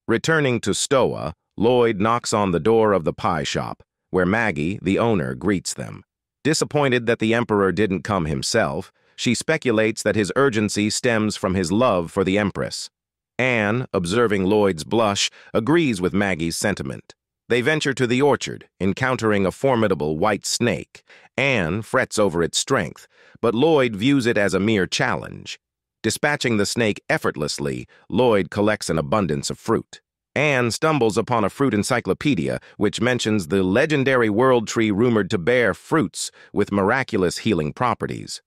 Returning to Stoa, Lloyd knocks on the door of the pie shop, where Maggie, the owner, greets them. Disappointed that the Emperor didn't come himself, she speculates that his urgency stems from his love for the Empress. Anne, observing Lloyd's blush, agrees with Maggie's sentiment. They venture to the orchard, encountering a formidable white snake. Anne frets over its strength, but Lloyd views it as a mere challenge. Dispatching the snake effortlessly, Lloyd collects an abundance of fruit. Anne stumbles upon a fruit encyclopedia which mentions the legendary world tree rumored to bear fruits with miraculous healing properties.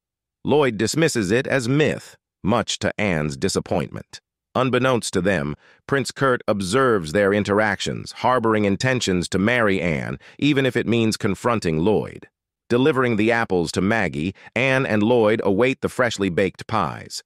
Lloyd dismisses it as myth, much to Anne's disappointment. Unbeknownst to them, Prince Kurt observes their interactions, harboring intentions to marry Anne, even if it means confronting Lloyd. Delivering the apples to Maggie, Anne and Lloyd await the freshly baked pies.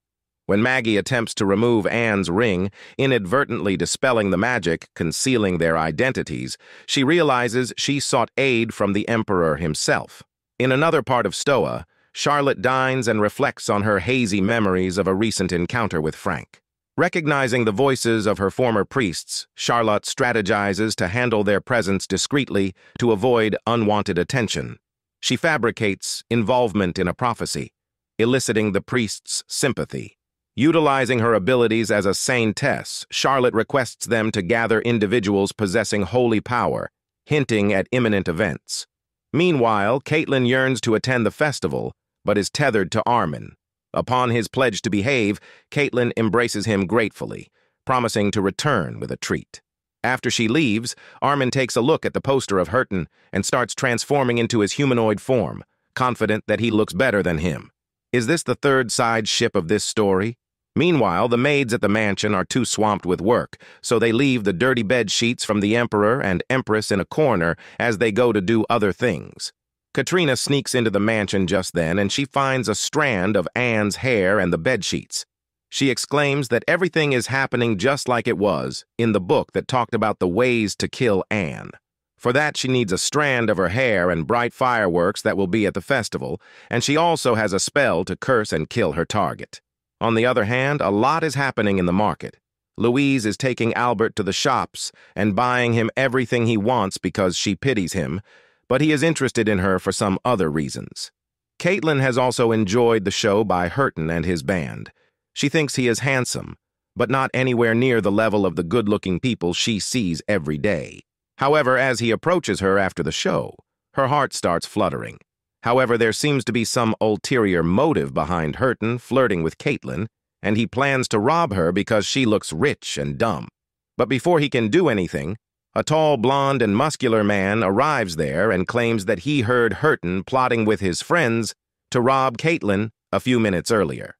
When Maggie attempts to remove Anne's ring, inadvertently dispelling the magic, concealing their identities, she realizes she sought aid from the Emperor himself. In another part of Stoa, Charlotte dines and reflects on her hazy memories of a recent encounter with Frank. Recognizing the voices of her former priests, Charlotte strategizes to handle their presence discreetly to avoid unwanted attention. She fabricates involvement in a prophecy, eliciting the priest's sympathy. Utilizing her abilities as a saintess, Charlotte requests them to gather individuals possessing holy power, hinting at imminent events. Meanwhile, Caitlin yearns to attend the festival, but is tethered to Armin. Upon his pledge to behave, Caitlin embraces him gratefully, promising to return with a treat. After she leaves, Armin takes a look at the poster of Hurton and starts transforming into his humanoid form, confident that he looks better than him. Is this the third side ship of this story? Meanwhile, the maids at the mansion are too swamped with work, so they leave the dirty bed sheets from the Emperor and Empress in a corner as they go to do other things. Katrina sneaks into the mansion just then, and she finds a strand of Anne's hair and the bedsheets. She exclaims that everything is happening just like it was in the book that talked about the ways to kill Anne. For that, she needs a strand of her hair and bright fireworks that will be at the festival, and she also has a spell to curse and kill her target. On the other hand, a lot is happening in the market. Louise is taking Albert to the shops and buying him everything he wants because she pities him, but he is interested in her for some other reasons. Caitlin has also enjoyed the show by Hurton and his band. She thinks he is handsome, but not anywhere near the level of the good-looking people she sees every day. However, as he approaches her after the show, her heart starts fluttering. However, there seems to be some ulterior motive behind Hurton flirting with Caitlin, and he plans to rob her because she looks rich and dumb. But before he can do anything, a tall, blonde, and muscular man arrives there and claims that he heard Hurton plotting with his friends to rob Caitlin a few minutes earlier.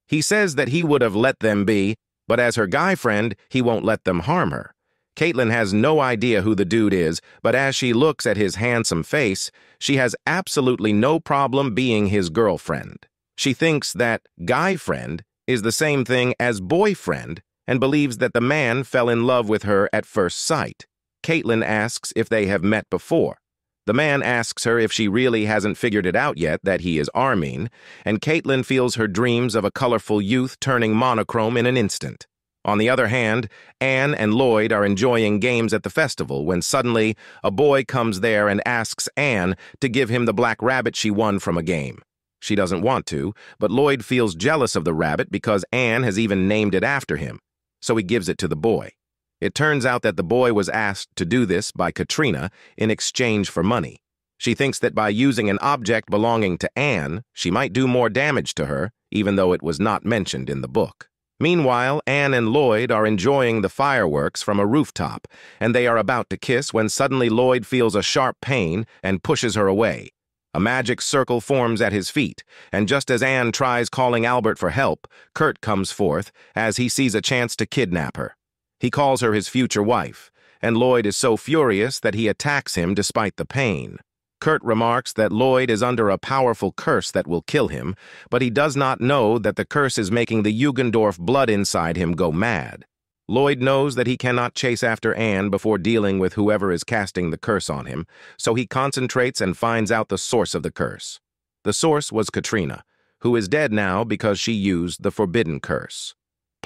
He says that he would have let them be, but as her guy friend, he won't let them harm her. Caitlin has no idea who the dude is, but as she looks at his handsome face, she has absolutely no problem being his girlfriend. She thinks that guy friend is the same thing as boyfriend and believes that the man fell in love with her at first sight. Caitlin asks if they have met before. The man asks her if she really hasn't figured it out yet that he is Armin, and Caitlin feels her dreams of a colorful youth turning monochrome in an instant. On the other hand, Anne and Lloyd are enjoying games at the festival when suddenly a boy comes there and asks Anne to give him the black rabbit she won from a game. She doesn't want to, but Lloyd feels jealous of the rabbit because Anne has even named it after him, so he gives it to the boy. It turns out that the boy was asked to do this by Katrina in exchange for money. She thinks that by using an object belonging to Anne, she might do more damage to her, even though it was not mentioned in the book. Meanwhile, Anne and Lloyd are enjoying the fireworks from a rooftop, and they are about to kiss when suddenly Lloyd feels a sharp pain and pushes her away. A magic circle forms at his feet, and just as Anne tries calling Albert for help, Kurt comes forth as he sees a chance to kidnap her. He calls her his future wife, and Lloyd is so furious that he attacks him despite the pain. Kurt remarks that Lloyd is under a powerful curse that will kill him, but he does not know that the curse is making the Jugendorf blood inside him go mad. Lloyd knows that he cannot chase after Anne before dealing with whoever is casting the curse on him, so he concentrates and finds out the source of the curse. The source was Katrina, who is dead now because she used the forbidden curse.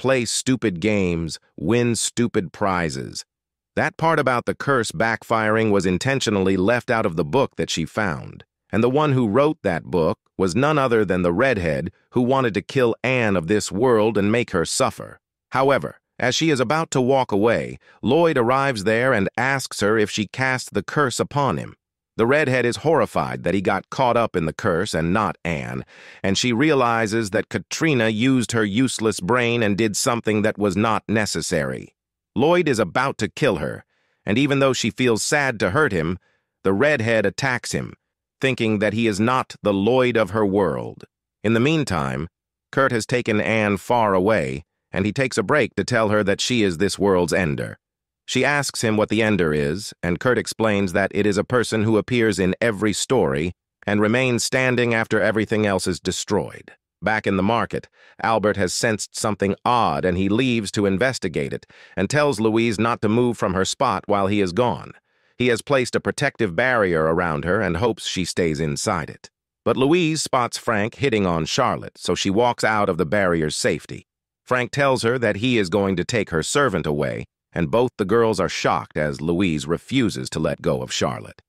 play stupid games, win stupid prizes. That part about the curse backfiring was intentionally left out of the book that she found. And the one who wrote that book was none other than the redhead who wanted to kill Anne of this world and make her suffer. However, as she is about to walk away, Lloyd arrives there and asks her if she cast the curse upon him. The redhead is horrified that he got caught up in the curse and not Anne, and she realizes that Katrina used her useless brain and did something that was not necessary. Lloyd is about to kill her, and even though she feels sad to hurt him, the redhead attacks him, thinking that he is not the Lloyd of her world. In the meantime, Kurt has taken Anne far away, and he takes a break to tell her that she is this world's ender. She asks him what the ender is, and Kurt explains that it is a person who appears in every story and remains standing after everything else is destroyed. Back in the market, Albert has sensed something odd and he leaves to investigate it and tells Louise not to move from her spot while he is gone. He has placed a protective barrier around her and hopes she stays inside it. But Louise spots Frank hitting on Charlotte, so she walks out of the barrier's safety. Frank tells her that he is going to take her servant away, and both the girls are shocked as Louise refuses to let go of Charlotte.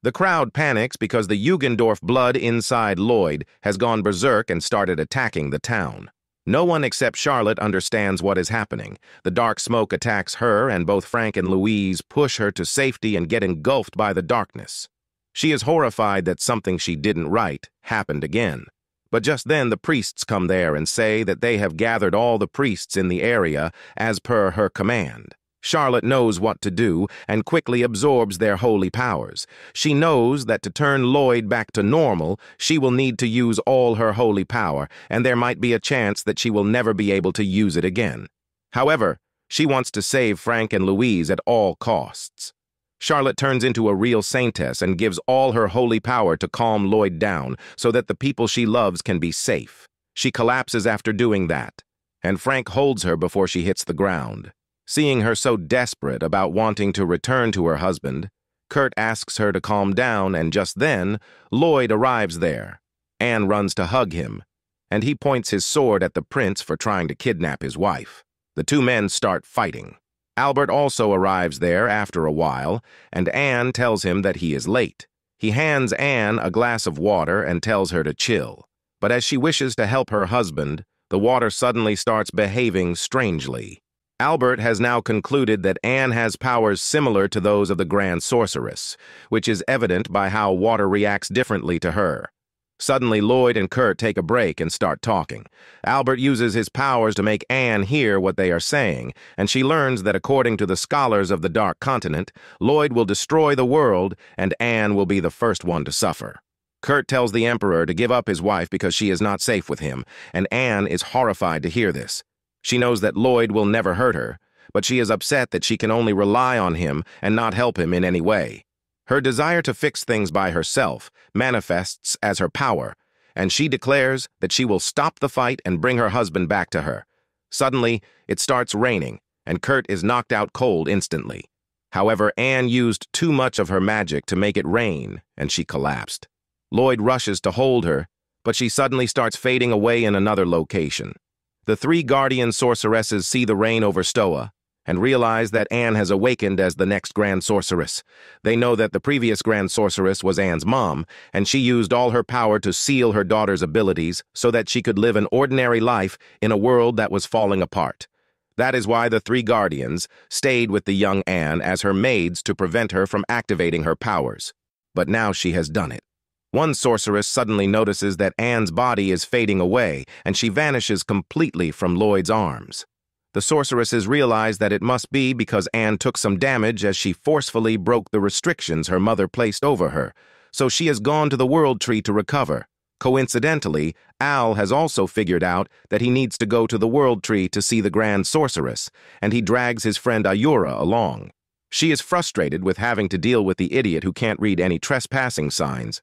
The crowd panics because the Jugendorf blood inside Lloyd has gone berserk and started attacking the town. No one except Charlotte understands what is happening. The dark smoke attacks her, and both Frank and Louise push her to safety and get engulfed by the darkness. She is horrified that something she didn't write happened again. But just then the priests come there and say that they have gathered all the priests in the area as per her command. Charlotte knows what to do and quickly absorbs their holy powers. She knows that to turn Lloyd back to normal, she will need to use all her holy power, and there might be a chance that she will never be able to use it again. However, she wants to save Frank and Louise at all costs. Charlotte turns into a real saintess and gives all her holy power to calm Lloyd down so that the people she loves can be safe. She collapses after doing that, and Frank holds her before she hits the ground. Seeing her so desperate about wanting to return to her husband, Kurt asks her to calm down, and just then, Lloyd arrives there. Anne runs to hug him, and he points his sword at the prince for trying to kidnap his wife. The two men start fighting. Albert also arrives there after a while, and Anne tells him that he is late. He hands Anne a glass of water and tells her to chill. But as she wishes to help her husband, the water suddenly starts behaving strangely. Albert has now concluded that Anne has powers similar to those of the Grand Sorceress, which is evident by how water reacts differently to her. Suddenly, Lloyd and Kurt take a break and start talking. Albert uses his powers to make Anne hear what they are saying, and she learns that according to the scholars of the Dark Continent, Lloyd will destroy the world and Anne will be the first one to suffer. Kurt tells the Emperor to give up his wife because she is not safe with him, and Anne is horrified to hear this. She knows that Lloyd will never hurt her, but she is upset that she can only rely on him and not help him in any way. Her desire to fix things by herself manifests as her power, and she declares that she will stop the fight and bring her husband back to her. Suddenly, it starts raining, and Kurt is knocked out cold instantly. However, Anne used too much of her magic to make it rain, and she collapsed. Lloyd rushes to hold her, but she suddenly starts fading away in another location. The three guardian sorceresses see the rain over Stoa and realize that Anne has awakened as the next Grand Sorceress. They know that the previous Grand Sorceress was Anne's mom, and she used all her power to seal her daughter's abilities so that she could live an ordinary life in a world that was falling apart. That is why the three guardians stayed with the young Anne as her maids to prevent her from activating her powers. But now she has done it. One sorceress suddenly notices that Anne's body is fading away, and she vanishes completely from Lloyd's arms. The sorceresses realize that it must be because Anne took some damage as she forcefully broke the restrictions her mother placed over her, so she has gone to the World Tree to recover. Coincidentally, Al has also figured out that he needs to go to the World Tree to see the Grand Sorceress, and he drags his friend Ayura along. She is frustrated with having to deal with the idiot who can't read any trespassing signs,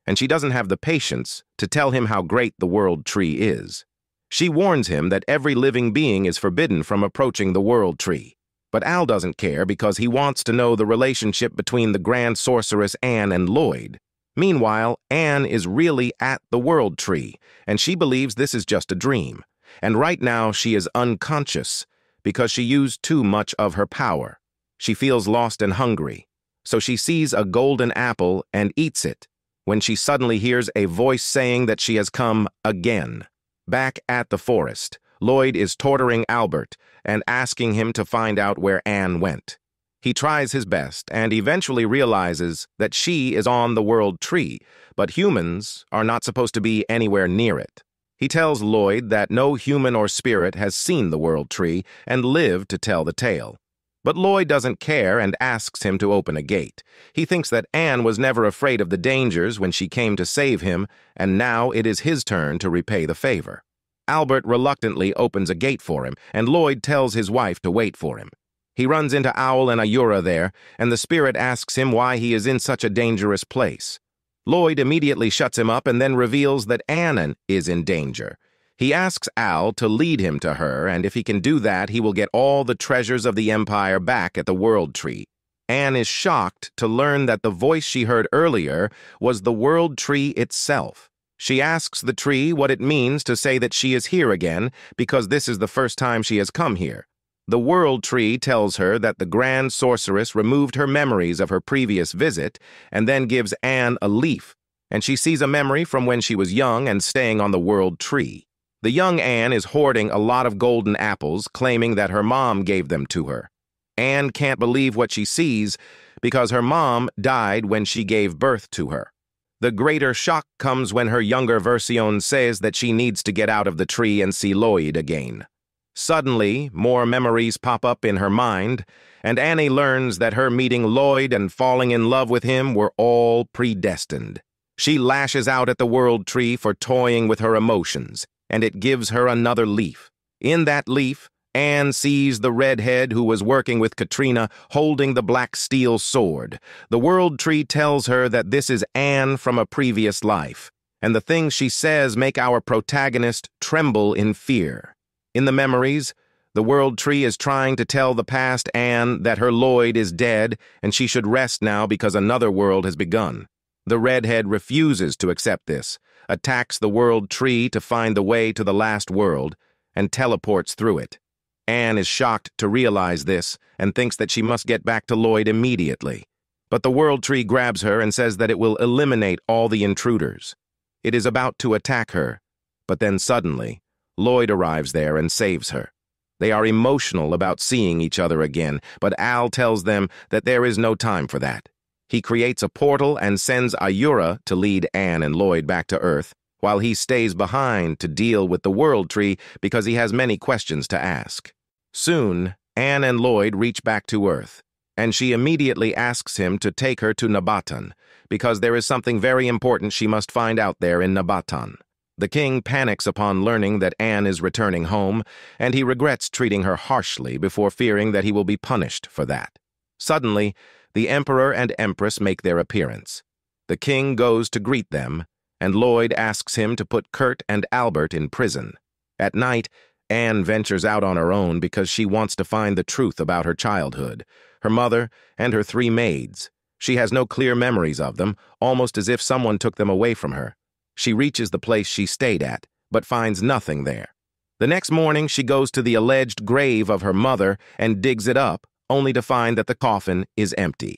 and she doesn't have the patience to tell him how great the World Tree is. She warns him that every living being is forbidden from approaching the World Tree. But Al doesn't care because he wants to know the relationship between the Grand Sorceress Anne and Lloyd. Meanwhile, Anne is really at the World Tree, and she believes this is just a dream. and right now she is unconscious because she used too much of her power. She feels lost and hungry, so she sees a golden apple and eats it, when she suddenly hears a voice saying that she has come again. Back at the forest, Lloyd is torturing Albert and asking him to find out where Anne went. He tries his best and eventually realizes that she is on the World Tree, but humans are not supposed to be anywhere near it. He tells Lloyd that no human or spirit has seen the World Tree and lived to tell the tale. But Lloyd doesn't care and asks him to open a gate. He thinks that Anne was never afraid of the dangers when she came to save him, and now it is his turn to repay the favor. Albert reluctantly opens a gate for him, and Lloyd tells his wife to wait for him. He runs into Owl and Ayura there, and the spirit asks him why he is in such a dangerous place. Lloyd immediately shuts him up and then reveals that Anne is in danger. He asks Al to lead him to her, and if he can do that, he will get all the treasures of the Empire back at the World Tree. Anne is shocked to learn that the voice she heard earlier was the World Tree itself. She asks the tree what it means to say that she is here again, because this is the first time she has come here. The World Tree tells her that the Grand Sorceress removed her memories of her previous visit and then gives Anne a leaf, and she sees a memory from when she was young and staying on the World Tree. The young Anne is hoarding a lot of golden apples, claiming that her mom gave them to her. Anne can't believe what she sees because her mom died when she gave birth to her. The greater shock comes when her younger version says that she needs to get out of the tree and see Lloyd again. Suddenly, more memories pop up in her mind, and Annie learns that her meeting Lloyd and falling in love with him were all predestined. She lashes out at the World Tree for toying with her emotions, and it gives her another leaf. In that leaf, Anne sees the redhead who was working with Katrina holding the black steel sword. The World Tree tells her that this is Anne from a previous life, and the things she says make our protagonist tremble in fear. In the memories, the World Tree is trying to tell the past Anne that her Lloyd is dead and she should rest now because another world has begun. The redhead refuses to accept this, attacks the World Tree to find the way to the last world, and teleports through it. Anne is shocked to realize this and thinks that she must get back to Lloyd immediately. But the World Tree grabs her and says that it will eliminate all the intruders. It is about to attack her, but then suddenly, Lloyd arrives there and saves her. They are emotional about seeing each other again, but Al tells them that there is no time for that. He creates a portal and sends Ayura to lead Anne and Lloyd back to Earth, while he stays behind to deal with the World Tree because he has many questions to ask. Soon, Anne and Lloyd reach back to Earth, and she immediately asks him to take her to Nabatan, because there is something very important she must find out there in Nabatan. The king panics upon learning that Anne is returning home, and he regrets treating her harshly before fearing that he will be punished for that. Suddenly, the emperor and empress make their appearance. The king goes to greet them, and Lloyd asks him to put Kurt and Albert in prison. At night, Anne ventures out on her own because she wants to find the truth about her childhood, her mother, and her 3 maids. She has no clear memories of them, almost as if someone took them away from her. She reaches the place she stayed at, but finds nothing there. The next morning, she goes to the alleged grave of her mother and digs it up, only to find that the coffin is empty.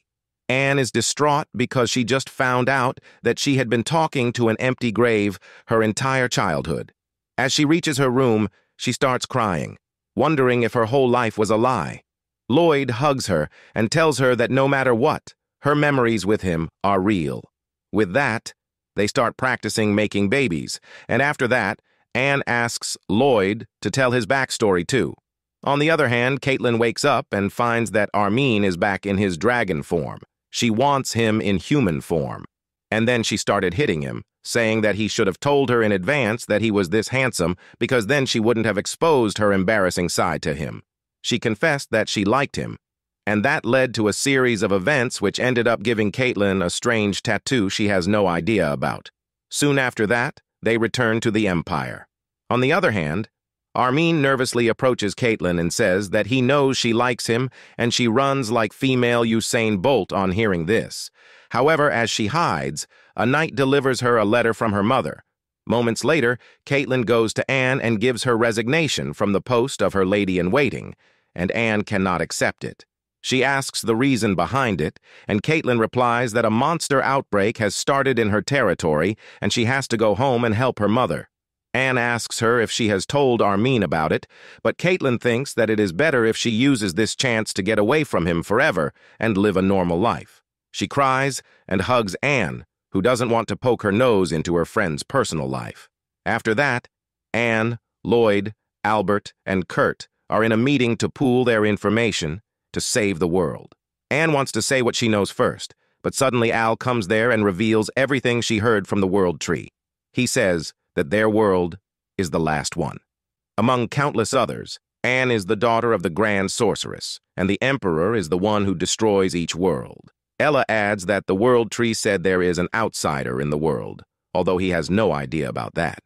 Anne is distraught because she just found out that she had been talking to an empty grave her entire childhood. As she reaches her room, she starts crying, wondering if her whole life was a lie. Lloyd hugs her and tells her that no matter what, her memories with him are real. With that, they start practicing making babies, and after that, Anne asks Lloyd to tell his backstory too. On the other hand, Caitlin wakes up and finds that Armin is back in his dragon form. She wants him in human form. And then she started hitting him, saying that he should have told her in advance that he was this handsome because then she wouldn't have exposed her embarrassing side to him. She confessed that she liked him, and that led to a series of events which ended up giving Caitlin a strange tattoo she has no idea about. Soon after that, they return to the Empire. On the other hand, Armin nervously approaches Caitlin and says that he knows she likes him, and she runs like female Usain Bolt on hearing this. However, as she hides, a knight delivers her a letter from her mother. Moments later, Caitlin goes to Anne and gives her resignation from the post of her lady-in-waiting, and Anne cannot accept it. She asks the reason behind it, and Caitlin replies that a monster outbreak has started in her territory and she has to go home and help her mother. Anne asks her if she has told Armin about it, but Caitlin thinks that it is better if she uses this chance to get away from him forever and live a normal life. She cries and hugs Anne, who doesn't want to poke her nose into her friend's personal life. After that, Anne, Lloyd, Albert, and Kurt are in a meeting to pool their information to save the world. Anne wants to say what she knows first, but suddenly Al comes there and reveals everything she heard from the World Tree. He says that their world is the last one. Among countless others, Anne is the daughter of the Grand Sorceress, and the Emperor is the one who destroys each world. Ella adds that the World Tree said there is an outsider in the world, although he has no idea about that.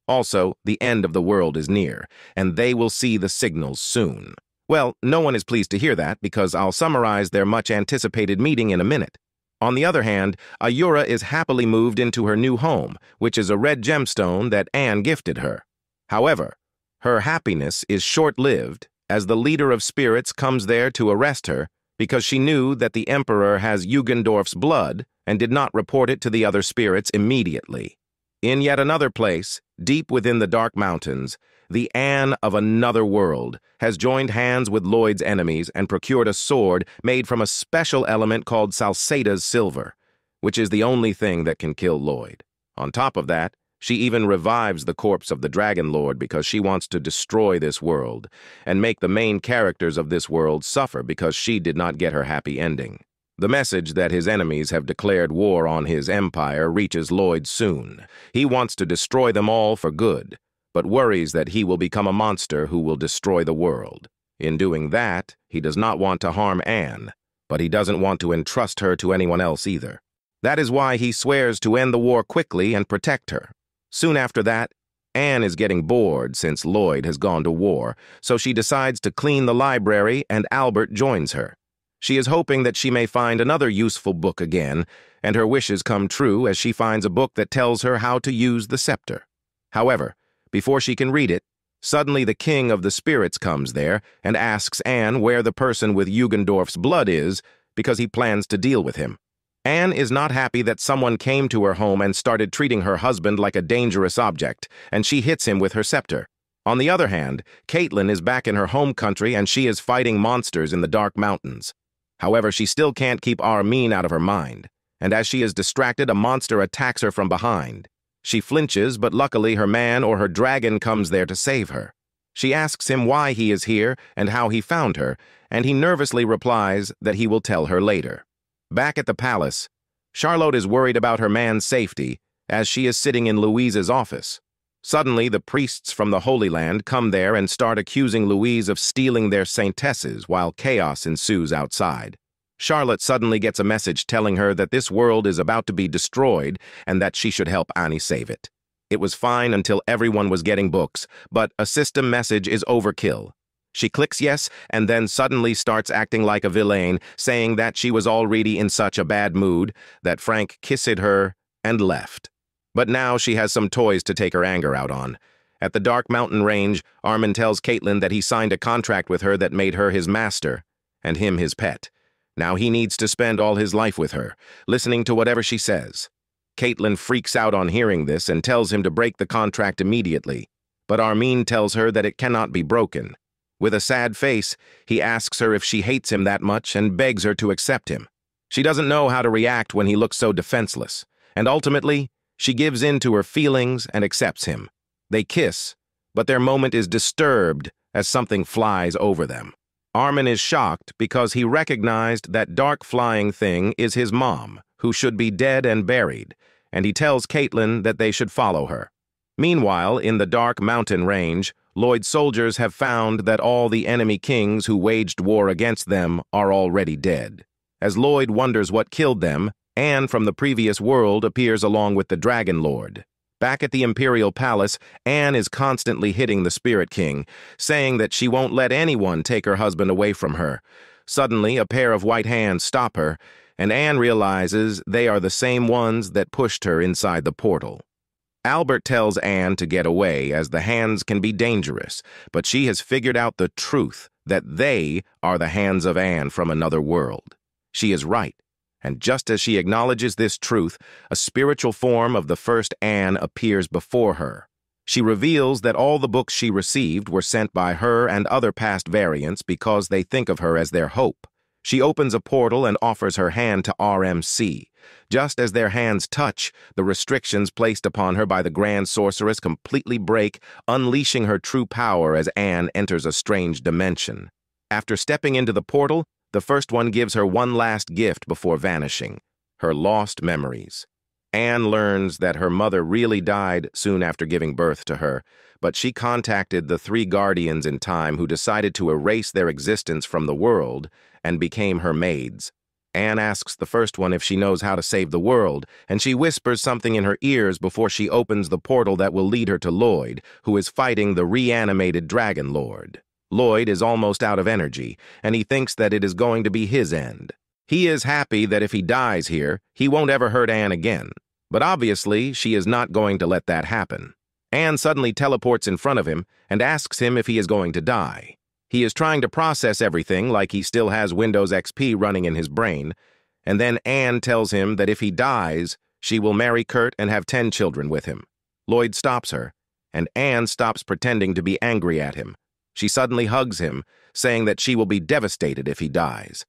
Also, the end of the world is near, and they will see the signals soon. Well, no one is pleased to hear that because I'll summarize their much-anticipated meeting in a minute. On the other hand, Ayura is happily moved into her new home, which is a red gemstone that Anne gifted her. However, her happiness is short-lived as the leader of spirits comes there to arrest her because she knew that the Emperor has Jugendorf's blood and did not report it to the other spirits immediately. In yet another place, deep within the Dark Mountains, the Anne of another world has joined hands with Lloyd's enemies and procured a sword made from a special element called Salceda's silver, which is the only thing that can kill Lloyd. On top of that, she even revives the corpse of the Dragon Lord because she wants to destroy this world and make the main characters of this world suffer because she did not get her happy ending. The message that his enemies have declared war on his empire reaches Lloyd soon. He wants to destroy them all for good, but worries that he will become a monster who will destroy the world. In doing that, he does not want to harm Anne, but he doesn't want to entrust her to anyone else either. That is why he swears to end the war quickly and protect her. Soon after that, Anne is getting bored since Lloyd has gone to war, so she decides to clean the library and Albert joins her. She is hoping that she may find another useful book again, and her wishes come true as she finds a book that tells her how to use the scepter. However, before she can read it, suddenly the king of the spirits comes there and asks Anne where the person with Jugendorf's blood is because he plans to deal with him. Anne is not happy that someone came to her home and started treating her husband like a dangerous object, and she hits him with her scepter. On the other hand, Caitlin is back in her home country and she is fighting monsters in the Dark Mountains. However, she still can't keep Armin out of her mind, and as she is distracted, a monster attacks her from behind. She flinches, but luckily her man or her dragon comes there to save her. She asks him why he is here and how he found her, and he nervously replies that he will tell her later. Back at the palace, Charlotte is worried about her man's safety as she is sitting in Louise's office. Suddenly, the priests from the Holy Land come there and start accusing Louise of stealing their saintesses while chaos ensues outside. Charlotte suddenly gets a message telling her that this world is about to be destroyed and that she should help Annie save it. It was fine until everyone was getting books, but a system message is overkill. She clicks yes and then suddenly starts acting like a villain, saying that she was already in such a bad mood that Frank kissed her and left. But now she has some toys to take her anger out on. At the Dark Mountain Range, Armin tells Caitlin that he signed a contract with her that made her his master and him his pet. Now he needs to spend all his life with her, listening to whatever she says. Caitlin freaks out on hearing this and tells him to break the contract immediately, but Armin tells her that it cannot be broken. With a sad face, he asks her if she hates him that much and begs her to accept him. She doesn't know how to react when he looks so defenseless, and ultimately, she gives in to her feelings and accepts him. They kiss, but their moment is disturbed as something flies over them. Armin is shocked because he recognized that dark flying thing is his mom, who should be dead and buried, and he tells Caitlin that they should follow her. Meanwhile, in the Dark Mountain Range, Lloyd's soldiers have found that all the enemy kings who waged war against them are already dead. As Lloyd wonders what killed them, Anne from the previous world appears along with the Dragon Lord. Back at the Imperial Palace, Anne is constantly hitting the Spirit King, saying that she won't let anyone take her husband away from her. Suddenly, a pair of white hands stop her, and Anne realizes they are the same ones that pushed her inside the portal. Albert tells Anne to get away as the hands can be dangerous, but she has figured out the truth that they are the hands of Anne from another world. She is right, and just as she acknowledges this truth, a spiritual form of the first Anne appears before her. She reveals that all the books she received were sent by her and other past variants because they think of her as their hope. She opens a portal and offers her hand to RMC. Just as their hands touch, the restrictions placed upon her by the Grand Sorceress completely break, unleashing her true power as Anne enters a strange dimension. After stepping into the portal, the first one gives her one last gift before vanishing, her lost memories. Anne learns that her mother really died soon after giving birth to her, but she contacted the 3 guardians in time who decided to erase their existence from the world and became her maids. Anne asks the first one if she knows how to save the world, and she whispers something in her ears before she opens the portal that will lead her to Lloyd, who is fighting the reanimated Dragon Lord. Lloyd is almost out of energy, and he thinks that it is going to be his end. He is happy that if he dies here, he won't ever hurt Anne again. But obviously, she is not going to let that happen. Anne suddenly teleports in front of him and asks him if he is going to die. He is trying to process everything like he still has Windows XP running in his brain, and then Anne tells him that if he dies, she will marry Kurt and have 10 children with him. Lloyd stops her, and Anne stops pretending to be angry at him. She suddenly hugs him, saying that she will be devastated if he dies.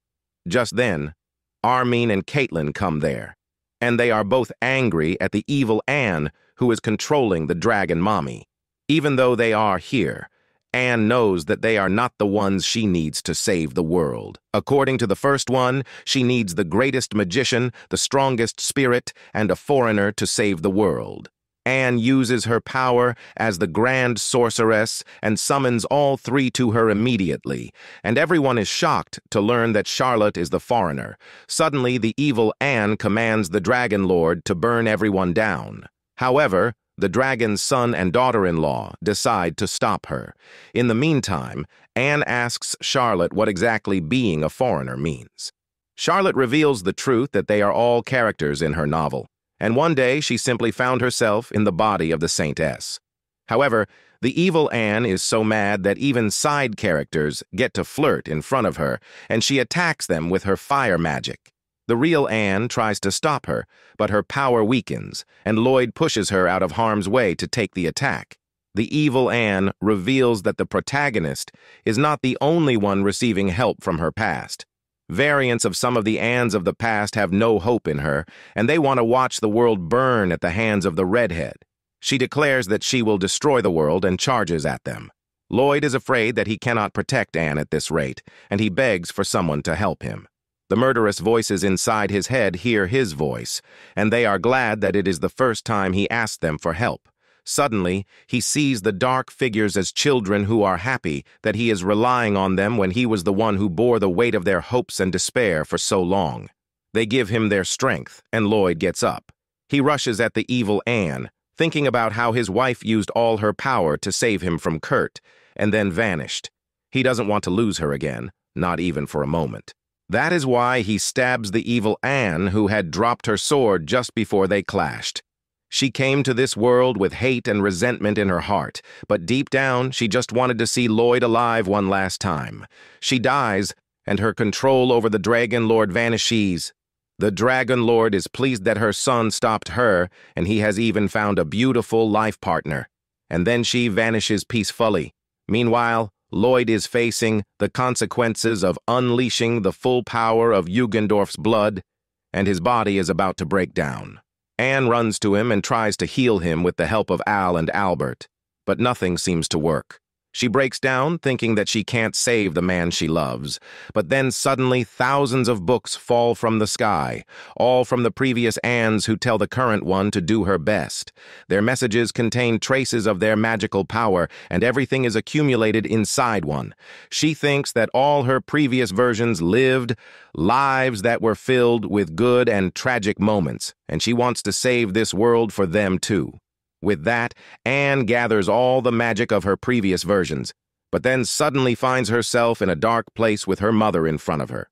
Just then, Armin and Caitlin come there, and they are both angry at the evil Anne who is controlling the Dragon Mommy. Even though they are here, Anne knows that they are not the ones she needs to save the world. According to the first one, she needs the greatest magician, the strongest spirit, and a foreigner to save the world. Anne uses her power as the Grand Sorceress and summons all 3 to her immediately, and everyone is shocked to learn that Charlotte is the foreigner. Suddenly, the evil Anne commands the Dragon Lord to burn everyone down. However, the dragon's son and daughter-in-law decide to stop her. In the meantime, Anne asks Charlotte what exactly being a foreigner means. Charlotte reveals the truth that they are all characters in her novel, and one day she simply found herself in the body of the Saintess. However, the evil Anne is so mad that even side characters get to flirt in front of her, and she attacks them with her fire magic. The real Anne tries to stop her, but her power weakens, and Lloyd pushes her out of harm's way to take the attack. The evil Anne reveals that the protagonist is not the only one receiving help from her past. Variants of some of the Annes of the past have no hope in her, and they want to watch the world burn at the hands of the redhead. She declares that she will destroy the world and charges at them. Lloyd is afraid that he cannot protect Anne at this rate, and he begs for someone to help him. The murderous voices inside his head hear his voice, and they are glad that it is the first time he asked them for help. Suddenly, he sees the dark figures as children who are happy that he is relying on them when he was the one who bore the weight of their hopes and despair for so long. They give him their strength, and Lloyd gets up. He rushes at the evil Anne, thinking about how his wife used all her power to save him from Kurt, and then vanished. He doesn't want to lose her again, not even for a moment. That is why he stabs the evil Anne who had dropped her sword just before they clashed. She came to this world with hate and resentment in her heart, but deep down she just wanted to see Lloyd alive one last time. She dies, and her control over the Dragon Lord vanishes. The Dragon Lord is pleased that her son stopped her, and he has even found a beautiful life partner. And then she vanishes peacefully. Meanwhile, Lloyd is facing the consequences of unleashing the full power of Jugendorf's blood, and his body is about to break down. Anne runs to him and tries to heal him with the help of Al and Albert, but nothing seems to work. She breaks down, thinking that she can't save the man she loves, but then suddenly thousands of books fall from the sky, all from the previous Annes who tell the current one to do her best. Their messages contain traces of their magical power, and everything is accumulated inside one. She thinks that all her previous versions lived lives that were filled with good and tragic moments, and she wants to save this world for them too. With that, Anne gathers all the magic of her previous versions, but then suddenly finds herself in a dark place with her mother in front of her.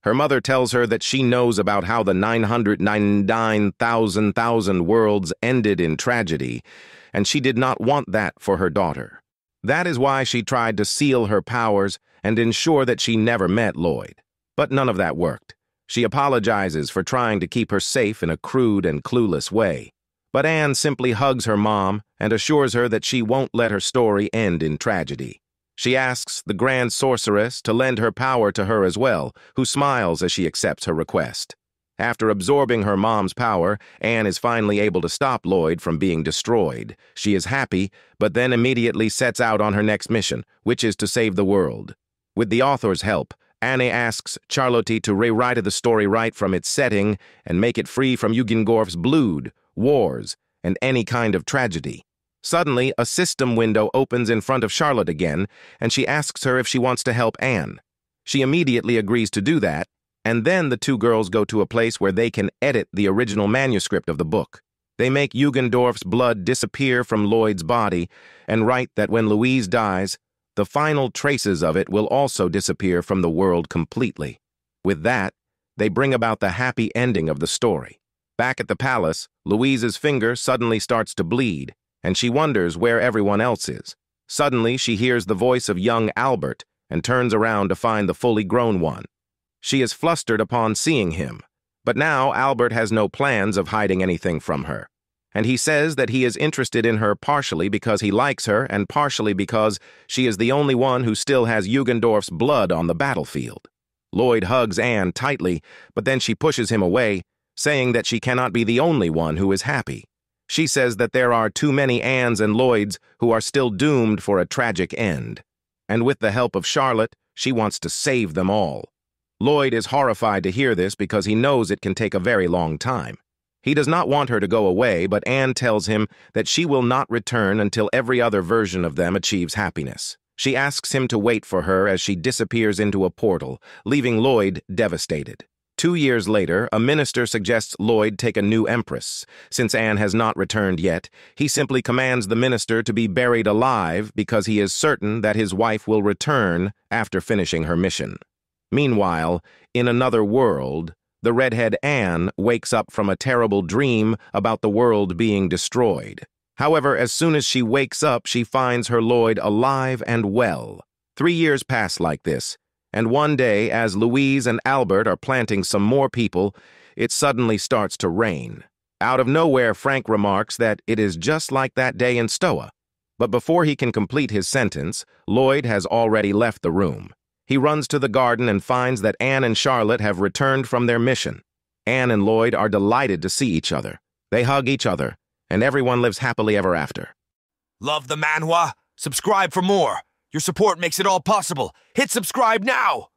Her mother tells her that she knows about how the 999,000 worlds ended in tragedy, and she did not want that for her daughter. That is why she tried to seal her powers and ensure that she never met Lloyd. But none of that worked. She apologizes for trying to keep her safe in a crude and clueless way. But Anne simply hugs her mom and assures her that she won't let her story end in tragedy. She asks the Grand Sorceress to lend her power to her as well, who smiles as she accepts her request. After absorbing her mom's power, Anne is finally able to stop Lloyd from being destroyed. She is happy, but then immediately sets out on her next mission, which is to save the world. With the author's help, Anne asks Charlotte to rewrite the story right from its setting and make it free from Jugendorf's blood, wars, and any kind of tragedy. Suddenly, a system window opens in front of Charlotte again, and she asks her if she wants to help Anne. She immediately agrees to do that, and then the two girls go to a place where they can edit the original manuscript of the book. They make Jugendorf's blood disappear from Lloyd's body and write that when Louise dies, the final traces of it will also disappear from the world completely. With that, they bring about the happy ending of the story. Back at the palace, Louise's finger suddenly starts to bleed, and she wonders where everyone else is. Suddenly, she hears the voice of young Albert and turns around to find the fully grown one. She is flustered upon seeing him, but now Albert has no plans of hiding anything from her. And he says that he is interested in her partially because he likes her and partially because she is the only one who still has Jugendorf's blood on the battlefield. Lloyd hugs Anne tightly, but then she pushes him away, saying that she cannot be the only one who is happy. She says that there are too many Annes and Lloyds who are still doomed for a tragic end. And with the help of Charlotte, she wants to save them all. Lloyd is horrified to hear this because he knows it can take a very long time. He does not want her to go away, but Anne tells him that she will not return until every other version of them achieves happiness. She asks him to wait for her as she disappears into a portal, leaving Lloyd devastated. 2 years later, a minister suggests Lloyd take a new empress. Since Anne has not returned yet, he simply commands the minister to be buried alive because he is certain that his wife will return after finishing her mission. Meanwhile, in another world, the redhead Anne wakes up from a terrible dream about the world being destroyed. However, as soon as she wakes up, she finds her Lloyd alive and well. 3 years pass like this. And one day, as Louise and Albert are planting some more people, it suddenly starts to rain. Out of nowhere, Frank remarks that it is just like that day in Stoa. But before he can complete his sentence, Lloyd has already left the room. He runs to the garden and finds that Anne and Charlotte have returned from their mission. Anne and Lloyd are delighted to see each other. They hug each other, and everyone lives happily ever after. Love the manhwa? Subscribe for more. Your support makes it all possible. Hit subscribe now!